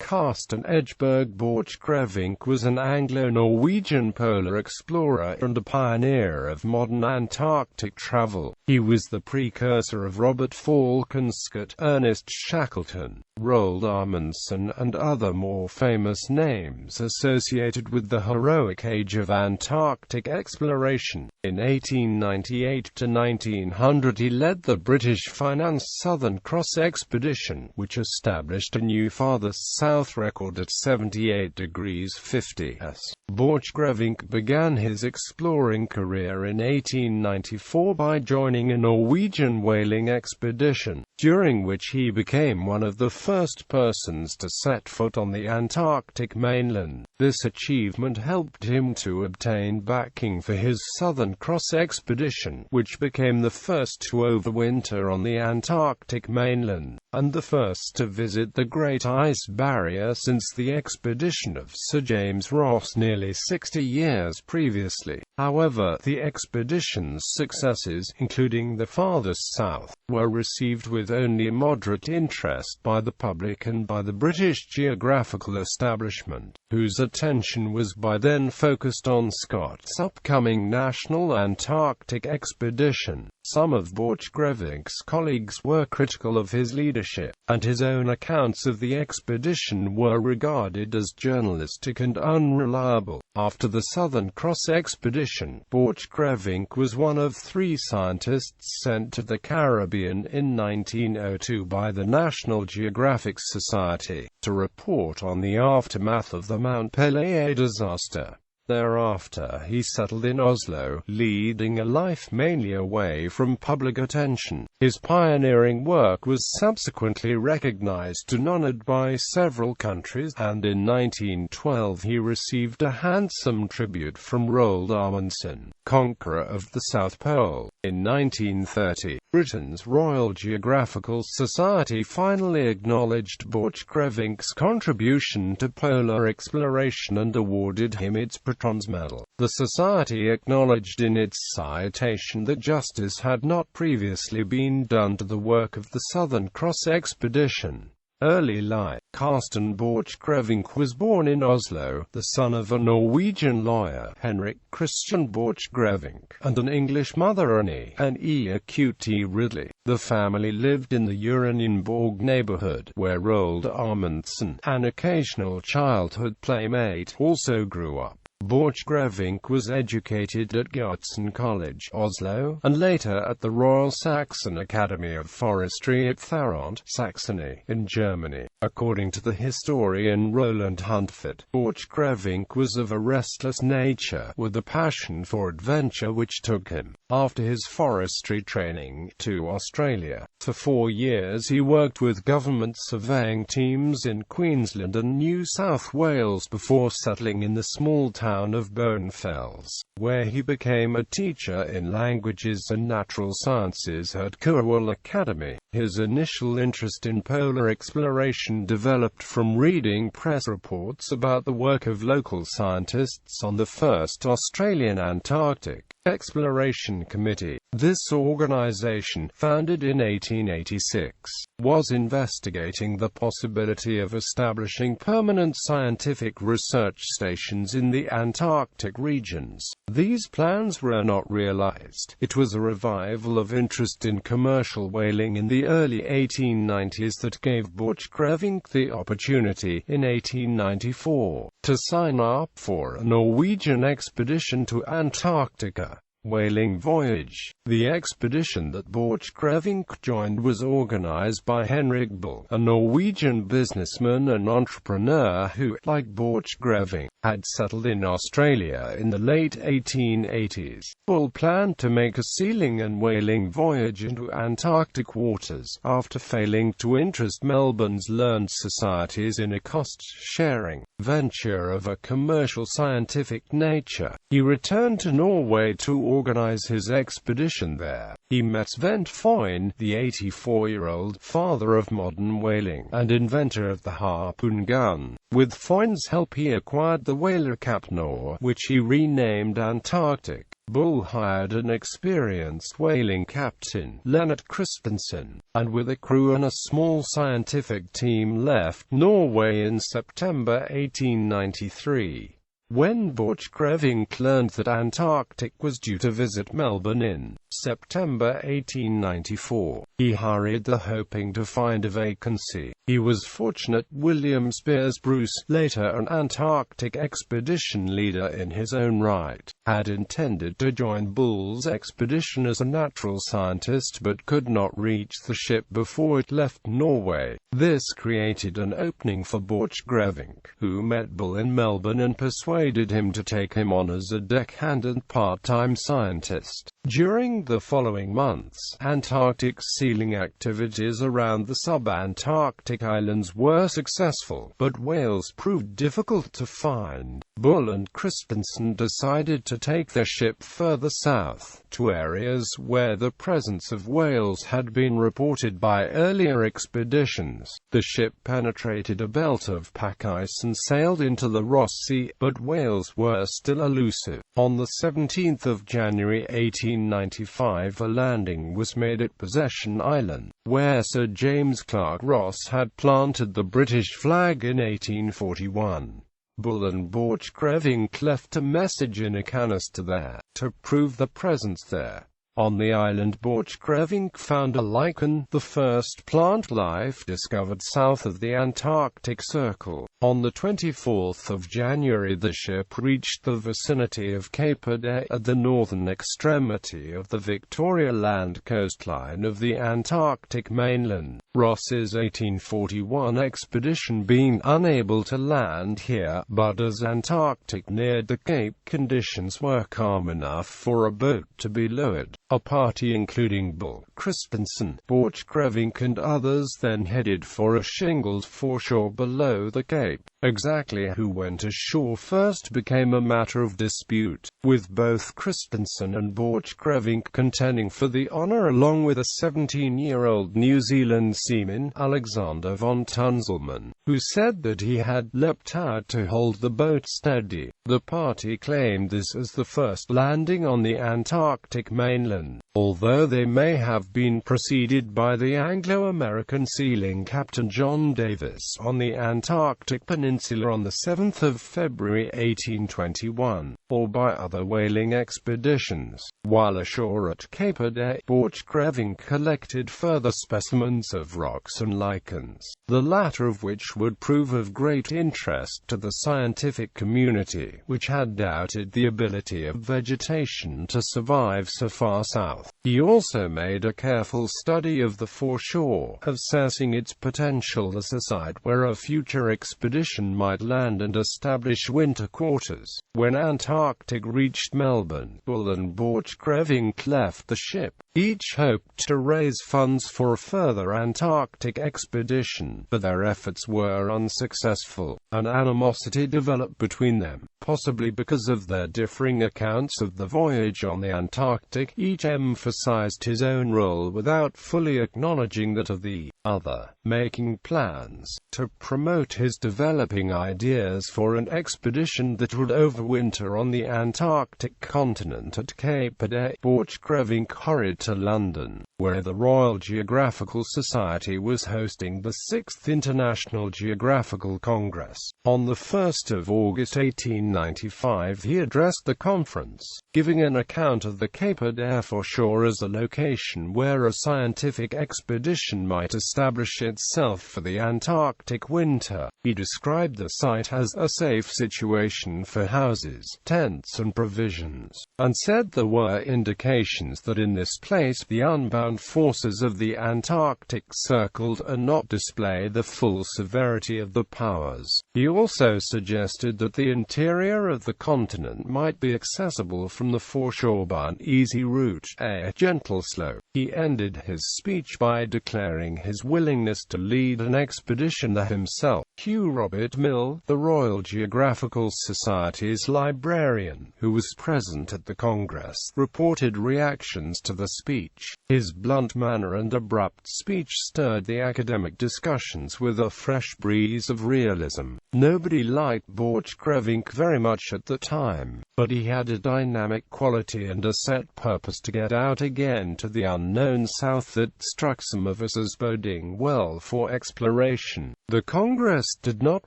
Carsten Egeberg Borchgrevink was an Anglo-Norwegian polar explorer and a pioneer of modern Antarctic travel. He was the precursor of Robert Falcon Scott, Ernest Shackleton, Roald Amundsen, and other more famous names associated with the heroic age of Antarctic exploration. In 1898 to 1900 he led the British-financed Southern Cross expedition, which established a new Farthest South record at 78 degrees 50°. Borchgrevink began his exploring career in 1894 by joining a Norwegian whaling expedition, during which he became one of the first persons to set foot on the Antarctic mainland. This achievement helped him to obtain backing for his Southern Cross expedition, which became the first to overwinter on the Antarctic mainland, and the first to visit the Great Ice Barrier since the expedition of Sir James Ross nearly 60 years previously. However, the expedition's successes, including the Farthest South, were received with only moderate interest by the public and by the British geographical establishment, whose attention was by then focused on Scott's upcoming National Antarctic Expedition. Some of Borchgrevink's colleagues were critical of his leadership, and his own accounts of the expedition were regarded as journalistic and unreliable. After the Southern Cross expedition, Borchgrevink was one of 3 scientists sent to the Caribbean in 1902 by the National Geographic Society, to report on the aftermath of the Mount Pelea disaster. Thereafter he settled in Oslo, leading a life mainly away from public attention. His pioneering work was subsequently recognized and honored by several countries, and in 1912 he received a handsome tribute from Roald Amundsen, conqueror of the South Pole. In 1930, Britain's Royal Geographical Society finally acknowledged Borchgrevink's contribution to polar exploration and awarded him its Patrons Medal. The Society acknowledged in its citation that justice had not previously been done to the work of the Southern Cross expedition. Early life. Carsten Borchgrevink was born in Oslo, the son of a Norwegian lawyer, Henrik Christian Borchgrevink, and an English mother, Anne Ridley. The family lived in the Uranienborg neighborhood, where Roald Amundsen, an occasional childhood playmate, also grew up. Borchgrevink was educated at Gyatsen College, Oslo, and later at the Royal Saxon Academy of Forestry at Tharont, Saxony, in Germany. According to the historian Roland Huntford, Borchgrevink was of a restless nature, with a passion for adventure which took him, after his forestry training, to Australia. For 4 years he worked with government surveying teams in Queensland and New South Wales before settling in the small town of Bonefells, where he became a teacher in languages and natural sciences at Royal Academy. His initial interest in polar exploration developed from reading press reports about the work of local scientists on the first Australian Antarctic Exploration Committee. This organization, founded in 1886, was investigating the possibility of establishing permanent scientific research stations in the Antarctic regions. These plans were not realized. It was a revival of interest in commercial whaling in the early 1890s that gave Borchgrevink the opportunity, in 1894, to sign up for a Norwegian expedition to Antarctica. Whaling Voyage. The expedition that Borchgrevink joined was organized by Henrik Bull, a Norwegian businessman and entrepreneur who, like Borchgrevink, had settled in Australia in the late 1880s. Bull planned to make a sealing and whaling voyage into Antarctic waters, after failing to interest Melbourne's learned societies in a cost-sharing venture of a commercial scientific nature. He returned to Norway to organize his expedition there. He met Sven Foyn, the 84-year-old father of modern whaling, and inventor of the harpoon gun. With Foyn's help he acquired the whaler Cap Nor, which he renamed Antarctic. Bull hired an experienced whaling captain, Leonard Christensen, and with a crew and a small scientific team left Norway in September 1893. When Borchgrevink learned that Antarctic was due to visit Melbourne in September 1894, he hurried there hoping to find a vacancy. He was fortunate William Spears Bruce, later an Antarctic expedition leader in his own right, had intended to join Bull's expedition as a natural scientist but could not reach the ship before it left Norway. This created an opening for Borchgrevink, who met Bull in Melbourne and persuaded him to take him on as a deckhand and part-time scientist. During the following months, Antarctic sealing activities around the sub-Antarctic islands were successful, but whales proved difficult to find. Bull and Christensen decided to take their ship further south, to areas where the presence of whales had been reported by earlier expeditions. The ship penetrated a belt of pack ice and sailed into the Ross Sea, but whales were still elusive. On the 17th of January 1895 a landing was made at Possession Island, where Sir James Clark Ross had planted the British flag in 1841. Bull and Borchgrevink left a message in a canister there, to prove the presence there. On the island Borchgrevink found a lichen, the first plant life discovered south of the Antarctic Circle. On the 24th of January the ship reached the vicinity of Cape Pelea at the northern extremity of the Victoria Land coastline of the Antarctic mainland. Ross's 1841 expedition being unable to land here, but as Antarctic neared the Cape, conditions were calm enough for a boat to be lowered. A party including Bull, Christensen, Borchgrevink and others then headed for a shingled foreshore below the Cape. Exactly who went ashore first became a matter of dispute, with both Christensen and Borchgrevink contending for the honour along with a 17-year-old New Zealand seaman, Alexander von Tunzelmann, who said that he had leapt out to hold the boat steady. The party claimed this as the first landing on the Antarctic mainland, although they may have been preceded by the Anglo-American sealing Captain John Davis on the Antarctic Peninsula on the 7th of February 1821, or by other whaling expeditions. While ashore at Cape Pelea, Borchgrevink collected further specimens of rocks and lichens, the latter of which would prove of great interest to the scientific community, which had doubted the ability of vegetation to survive so far south. He also made a careful study of the foreshore, assessing its potential as a site where a future expedition might land and establish winter quarters. When Antarctic reached Melbourne, Bull and Borchgrevink left the ship. Each hoped to raise funds for a further Antarctic expedition, but their efforts were unsuccessful. An animosity developed between them, possibly because of their differing accounts of the voyage on the Antarctic. Each emphasized his own role without fully acknowledging that of the other, making plans to promote his developing ideas for an expedition that would overwinter on the Antarctic continent at Cape Pelea. Borchgrevink hurried to London, where the Royal Geographical Society was hosting the 6th International Geographical Congress. On the 1st of August 1895 he addressed the conference, giving an account of the Cape Pelea foreshore as a location where a scientific expedition might establish itself for the Antarctic winter. He described the site as a safe situation for houses, tents and provisions, and said there were indications that in this place the unbound forces of the Antarctic circled and not display the full severity of the powers. He also suggested that the interior of the continent might be accessible from the foreshore by an easy route, a gentle slope. He ended his speech by declaring his willingness to lead an expedition there himself. Hugh Robert Mill, the Royal Geographical Society's librarian, who was present at the Congress, reported reactions to the speech. His blunt manner and abrupt speech stirred the academic discussions with a fresh breeze of realism. Nobody liked Borchgrevink very much at the time, but he had a dynamic quality and a set purpose to get out again to the unknown south that struck some of us as boding well for exploration. The Congress did not,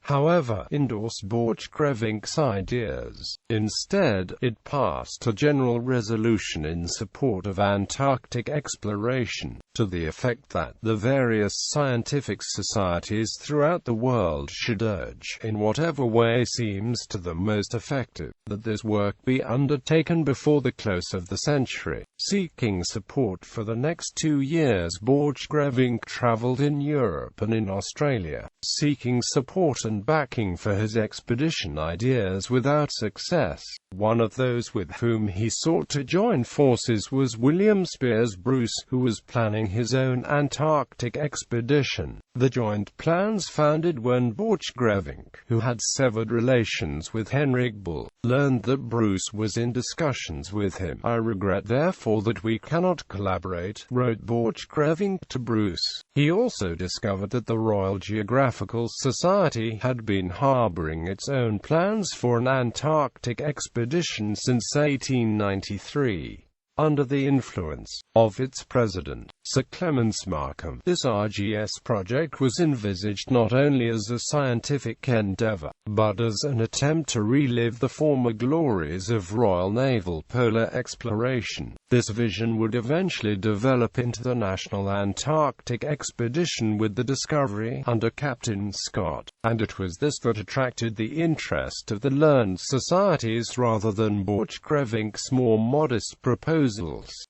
however, endorse Borchgrevink's ideas. Instead, it passed a general resolution in support of Antarctic exploration, to the effect that the various scientific societies throughout the world should urge, in whatever way seems to them most effective, that this work be undertaken before the close of the century. Seeking support for the next 2 years, Borchgrevink traveled in Europe and in Australia, seeking support and backing for his expedition ideas without success. One of those with whom he sought to join forces was William Spears Bruce, who was planning his own Antarctic expedition. The joint plans founded when Borchgrevink, who had severed relations with Henrik Bull, learned that Bruce was in discussions with him. "I regret therefore that we cannot collaborate," wrote Borchgrevink to Bruce. He also discovered that the Royal Geographical Society had been harboring its own plans for an Antarctic expedition since 1893. Under the influence of its president, Sir Clements Markham, this RGS project was envisaged not only as a scientific endeavour, but as an attempt to relive the former glories of Royal Naval polar exploration. This vision would eventually develop into the National Antarctic Expedition with the Discovery under Captain Scott, and it was this that attracted the interest of the learned societies rather than Borchgrevink's more modest proposals.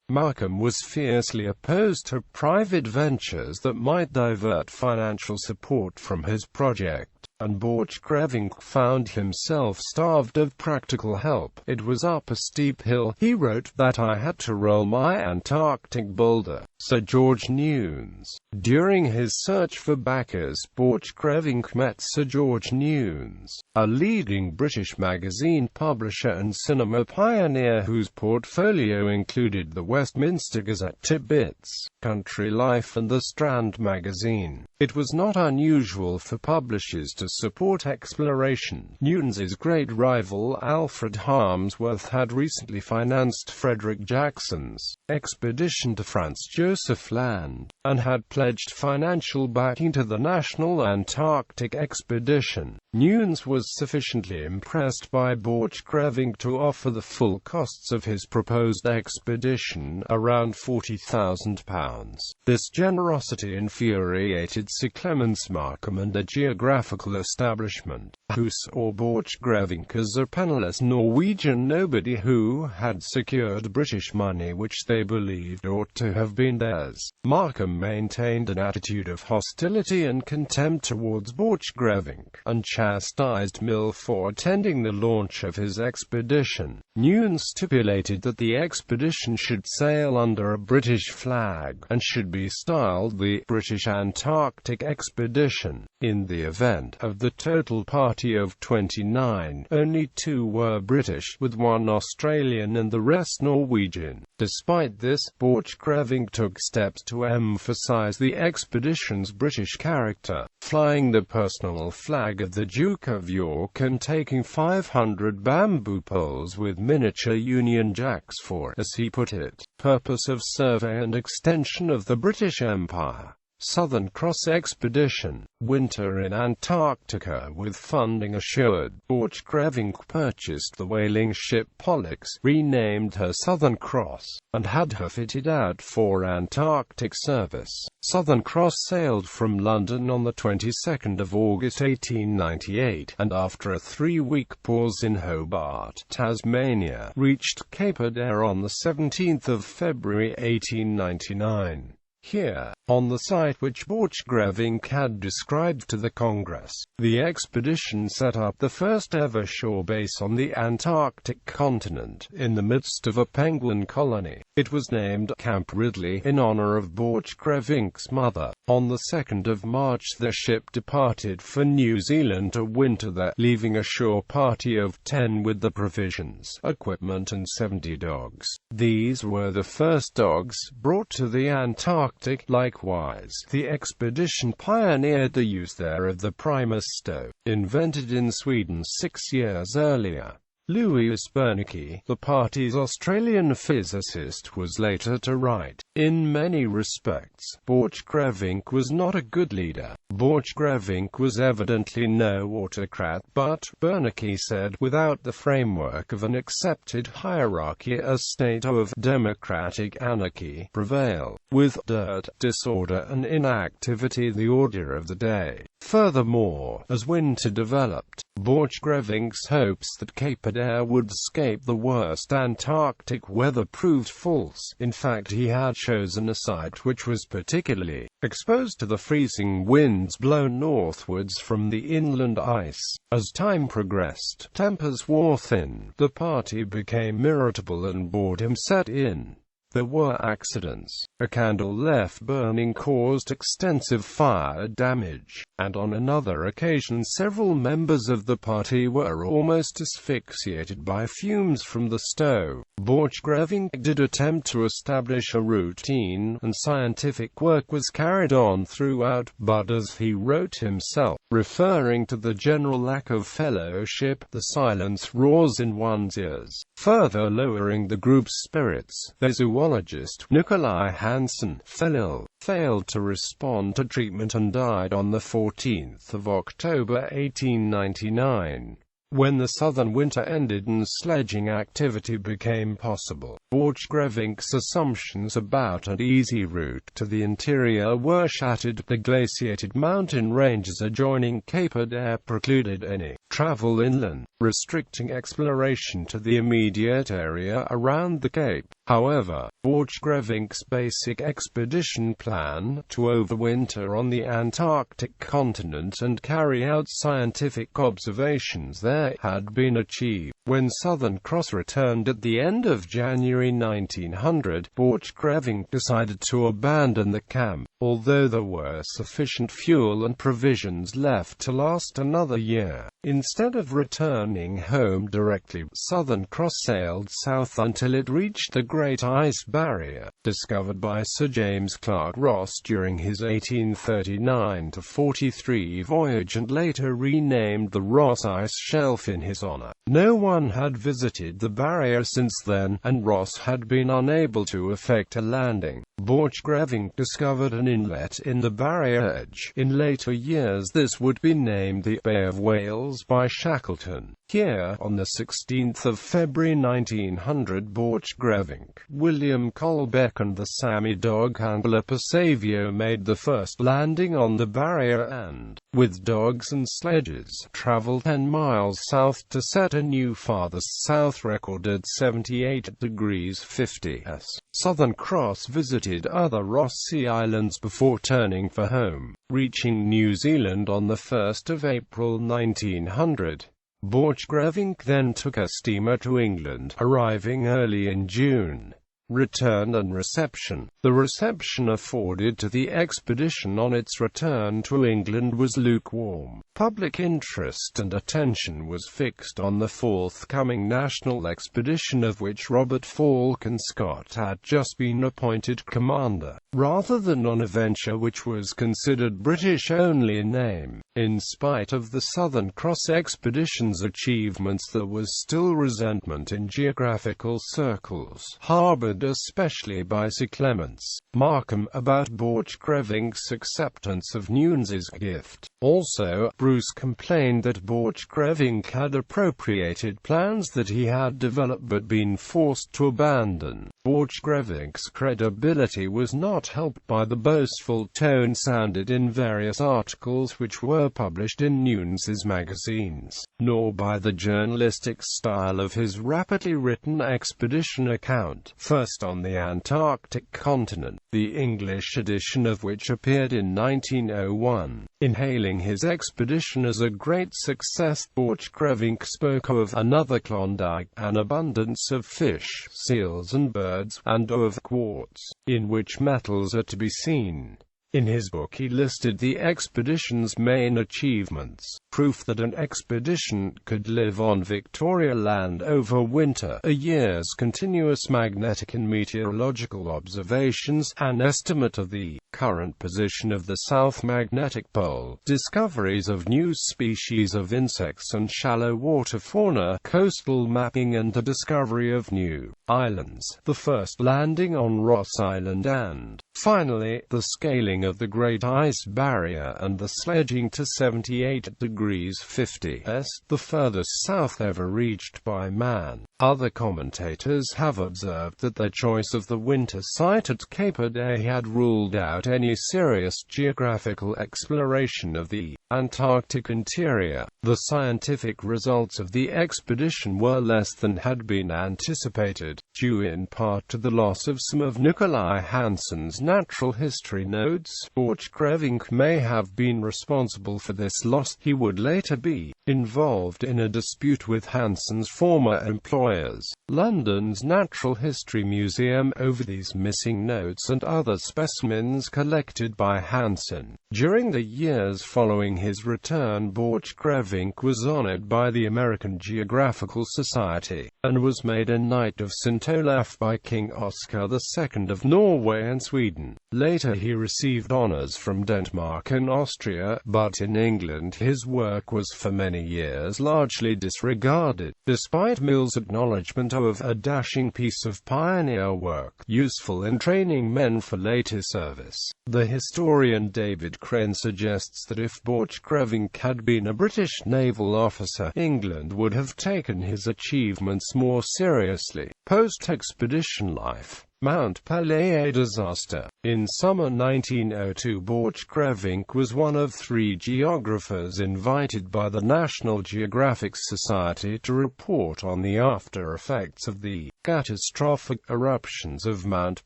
Markham was fiercely opposed to private ventures that might divert financial support from his project, and Borchgrevink found himself starved of practical help. "It was up a steep hill," he wrote, "that I had to roll my Antarctic boulder." Sir George Newnes. During his search for backers, Borchgrevink met Sir George Newnes, a leading British magazine publisher and cinema pioneer whose portfolio included the Westminster Gazette, Tibbets, Country Life and the Strand magazine. It was not unusual for publishers to support exploration. Newton's great rival Alfred Harmsworth had recently financed Frederick Jackson's expedition to France. Joseph Land, and had pledged financial backing to the National Antarctic Expedition. Newnes was sufficiently impressed by Borchgrevink to offer the full costs of his proposed expedition, around £40,000. This generosity infuriated Sir Clements Markham and the geographical establishment, who saw Borchgrevink as a penniless Norwegian nobody who had secured British money which they believed ought to have been theirs. Markham maintained an attitude of hostility and contempt towards Borchgrevink, and chastised Mill for attending the launch of his expedition. Newnes stipulated that the expedition should sail under a British flag, and should be styled the British Antarctic Expedition. In the event of the total party of 29, only 2 were British, with 1 Australian and the rest Norwegian. Despite this, Borchgrevink took steps to emphasize the expedition's British character, flying the personal flag of the Duke of York and taking 500 bamboo poles with miniature Union Jacks for, as he put it, purpose of survey and extension of the British Empire. Southern Cross Expedition, winter in Antarctica with funding assured. Borchgrevink purchased the whaling ship Pollux, renamed her Southern Cross, and had her fitted out for Antarctic service. Southern Cross sailed from London on the 22nd of August 1898, and after a 3-week pause in Hobart, Tasmania, reached Cape Adare on the 17th of February 1899. Here, on the site which Borchgrevink had described to the Congress, the expedition set up the first ever shore base on the Antarctic continent, in the midst of a penguin colony. It was named Camp Ridley in honor of Borchgrevink's mother. On the 2nd of March the ship departed for New Zealand to winter there, leaving a shore party of 10 with the provisions, equipment and 70 dogs. These were the first dogs brought to the Antarctic. Likewise, the expedition pioneered the use there of the Primus stove, invented in Sweden 6 years earlier. Louis Berneke, the party's Australian physicist, was later to write, "In many respects, Borchgrevink was not a good leader. Borchgrevink was evidently no autocrat, but," Berneke said, "without the framework of an accepted hierarchy a state of democratic anarchy prevailed, with dirt, disorder and inactivity the order of the day." Furthermore, as winter developed, Borchgrevink's hopes that Cape Adare would escape the worst Antarctic weather proved false. In fact, he had chosen a site which was particularly exposed to the freezing winds blown northwards from the inland ice. As time progressed, tempers wore thin, the party became irritable and boredom set in. There were accidents. A candle left burning caused extensive fire damage, and on another occasion several members of the party were almost asphyxiated by fumes from the stove. Borchgrevink did attempt to establish a routine, and scientific work was carried on throughout, but as he wrote himself, referring to the general lack of fellowship, the silence roars in one's ears, further lowering the group's spirits. The zoologist, Nikolai Hansen, fell ill, failed to respond to treatment and died on the 14th of October 1899. When the southern winter ended and sledging activity became possible, Borchgrevink's assumptions about an easy route to the interior were shattered. The glaciated mountain ranges adjoining Cape Adare precluded any travel inland, restricting exploration to the immediate area around the Cape. However, Borchgrevink's basic expedition plan, to overwinter on the Antarctic continent and carry out scientific observations there, had been achieved. When Southern Cross returned at the end of January 1900, Borchgrevink decided to abandon the camp, although there were sufficient fuel and provisions left to last another year. Instead of returning home directly, Southern Cross sailed south until it reached the Great Ice Barrier, discovered by Sir James Clark Ross during his 1839–43 voyage and later renamed the Ross Ice Shelf in his honor. No one had visited the barrier since then, and Ross had been unable to effect a landing. Borchgrevink discovered an inlet in the barrier edge. In later years this would be named the Bay of Whales by Shackleton. Here, on the 16th of February 1900, Borchgrevink, William Colbeck and the Sami dog handler Savio made the first landing on the barrier and, with dogs and sledges, traveled 10 miles south to set a new farthest south record at 78 degrees 50's. Southern Cross visited other Ross Sea Islands before turning for home, reaching New Zealand on the 1st of April 1900. Borchgrevink then took a steamer to England, arriving early in June. Return and reception. The reception afforded to the expedition on its return to England was lukewarm. Public interest and attention was fixed on the forthcoming national expedition of which Robert Falcon Scott had just been appointed commander, rather than on a venture which was considered British only in name. In spite of the Southern Cross expedition's achievements, there was still resentment in geographical circles, harbored especially by Sir Clements Markham about Borchgrevink's acceptance of Newnes's gift. Also, Bruce complained that Borchgrevink had appropriated plans that he had developed but been forced to abandon. Borchgrevink's credibility was not helped by the boastful tone sounded in various articles which were published in Nunes's magazines, nor by the journalistic style of his rapidly written expedition account, first on the Antarctic continent, the English edition of which appeared in 1901. In hailing his expedition as a great success, Borchgrevink spoke of another Klondike, an abundance of fish, seals and birds, and of quartz, in which metals are to be seen. In his book he listed the expedition's main achievements, proof that an expedition could live on Victoria Land over winter, a year's continuous magnetic and meteorological observations, an estimate of the current position of the South Magnetic Pole, discoveries of new species of insects and shallow water fauna, coastal mapping and the discovery of new islands, the first landing on Ross Island and, finally, the scaling of the Great Ice Barrier and the sledging to 78 degrees 50 S, the furthest south ever reached by man. Other commentators have observed that their choice of the winter site at Cape Day had ruled out any serious geographical exploration of the Antarctic interior. The scientific results of the expedition were less than had been anticipated, due in part to the loss of some of Nikolai Hansen's natural history notes. Borchgrevink may have been responsible for this loss. He would later be involved in a dispute with Hansen's former employers, London's Natural History Museum, over these missing notes and other specimens collected by Hansen. During the years following his return, Borchgrevink was honored by the American Geographical Society, and was made a Knight of St. Olaf by King Oscar II of Norway and Sweden. Later he received honors from Denmark and Austria, but in England his work was for many years largely disregarded, despite Mill's acknowledgement of a dashing piece of pioneer work, useful in training men for later service. The historian David Crane suggests that if Borchgrevink had been a British naval officer, England would have taken his achievements more seriously. Post-expedition life. Mount Pelea disaster. In summer 1902, Borchgrevink was one of 3 geographers invited by the National Geographic Society to report on the after-effects of the catastrophic eruptions of Mount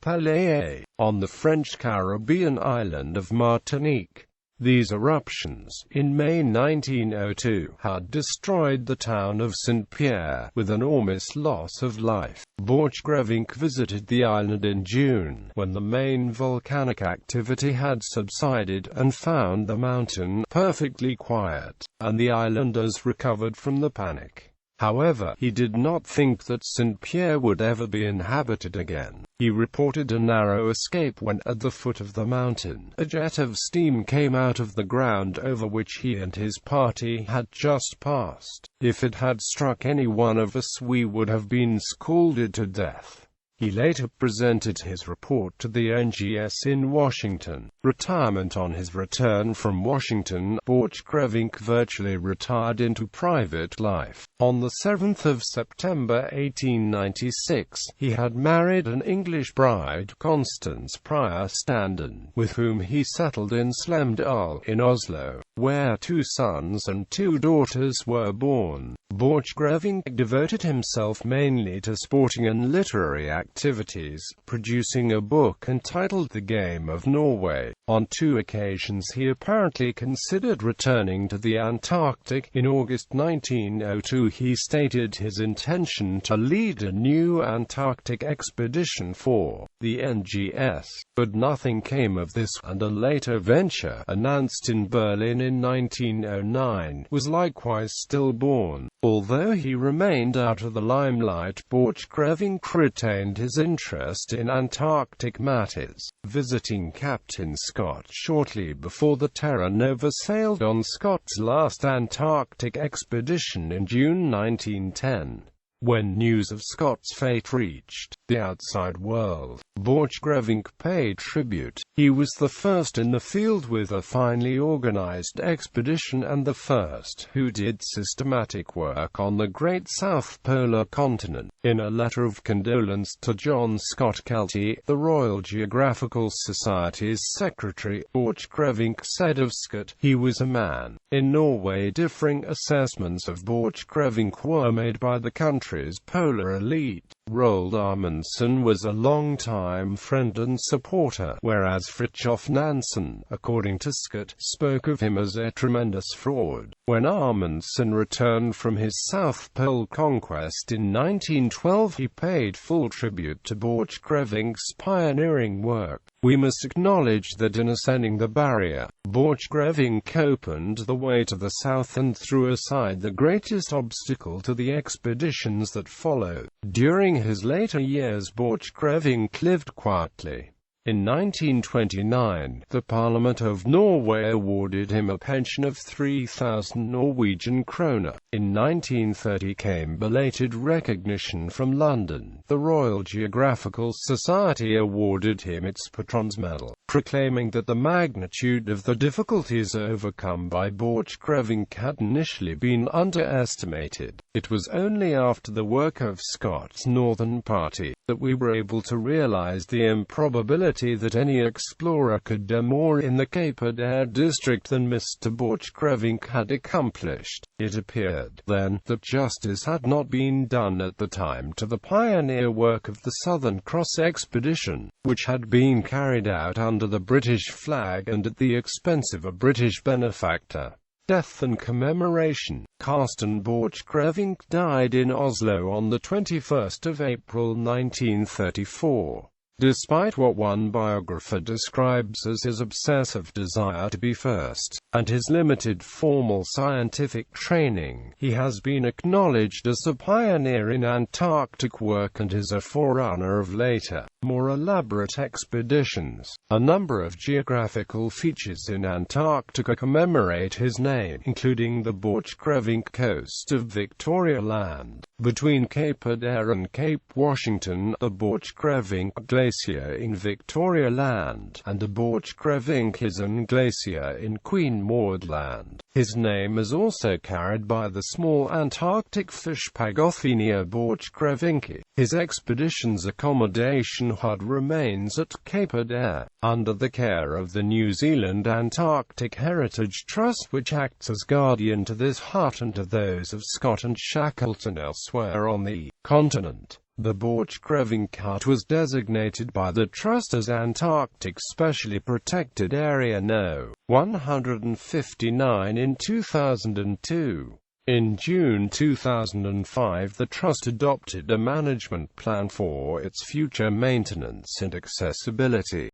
Pelea on the French Caribbean island of Martinique. These eruptions, in May 1902, had destroyed the town of Saint-Pierre, with enormous loss of life. Borchgrevink visited the island in June, when the main volcanic activity had subsided, and found the mountain perfectly quiet, and the islanders recovered from the panic. However, he did not think that Saint-Pierre would ever be inhabited again. He reported a narrow escape when, at the foot of the mountain, a jet of steam came out of the ground over which he and his party had just passed. If it had struck any one of us, we would have been scalded to death. He later presented his report to the NGS in Washington. Retirement. On his return from Washington, Borchgrevink virtually retired into private life. On the 7th of September 1896, he had married an English bride, Constance Prior Standen, with whom he settled in Slemdal in Oslo, where 2 sons and 2 daughters were born. Borchgrevink devoted himself mainly to sporting and literary activities, producing a book entitled The Game of Norway. On 2 occasions he apparently considered returning to the Antarctic. In August 1902 he stated his intention to lead a new Antarctic expedition for the NGS, but nothing came of this, and a later venture, announced in Berlin in 1909, was likewise stillborn. Although he remained out of the limelight, Borchgrevink retained his interest in Antarctic matters, visiting Captain Scott shortly before the Terra Nova sailed on Scott's last Antarctic expedition in June 1910. When news of Scott's fate reached the outside world, Borchgrevink paid tribute. He was the first in the field with a finely organized expedition and the first who did systematic work on the Great South Polar Continent. In a letter of condolence to John Scott Kelty, the Royal Geographical Society's secretary, Borchgrevink said of Scott, "He was a man." In Norway, differing assessments of Borchgrevink were made by the country's polar elite. Roald Amundsen was a long-time friend and supporter, whereas Fridtjof Nansen, according to Scott, spoke of him as a tremendous fraud. When Amundsen returned from his South Pole conquest in 1912, he paid full tribute to Borchgrevink's pioneering work. We must acknowledge that in ascending the barrier, Borchgrevink opened the way to the south and threw aside the greatest obstacle to the expeditions that followed. During his later years, Borchgrevink lived quietly. In 1929, the Parliament of Norway awarded him a pension of 3,000 Norwegian kroner. In 1930 came belated recognition from London. The Royal Geographical Society awarded him its Patrons Medal, proclaiming that the magnitude of the difficulties overcome by Borchgrevink had initially been underestimated. It was only after the work of Scott's Northern Party that we were able to realize the improbability that any explorer could do more in the Cape Adare district than Mr. Borchgrevink had accomplished. It appeared, then, that justice had not been done at the time to the pioneer work of the Southern Cross expedition, which had been carried out under the British flag and at the expense of a British benefactor. Death and Commemoration. Carsten Borchgrevink died in Oslo on the 21st of April 1934. Despite what one biographer describes as his obsessive desire to be first, and his limited formal scientific training, he has been acknowledged as a pioneer in Antarctic work and is a forerunner of later, more elaborate expeditions. A number of geographical features in Antarctica commemorate his name, including the Borchgrevink coast of Victoria Land. Between Cape Adare and Cape Washington, the Borchgrevink Glacier in Victoria Land, and the Borchgrevink Glacier in Queen Maud Land. His name is also carried by the small Antarctic fish Pagothenia borchgrevinki. His expedition's accommodation hut remains at Cape Adare, under the care of the New Zealand Antarctic Heritage Trust, which acts as guardian to this hut and to those of Scott and Shackleton elsewhere on the continent. The Borchgrevink hut was designated by the Trust as Antarctic Specially Protected Area No. 159 in 2002. In June 2005, the Trust adopted a management plan for its future maintenance and accessibility.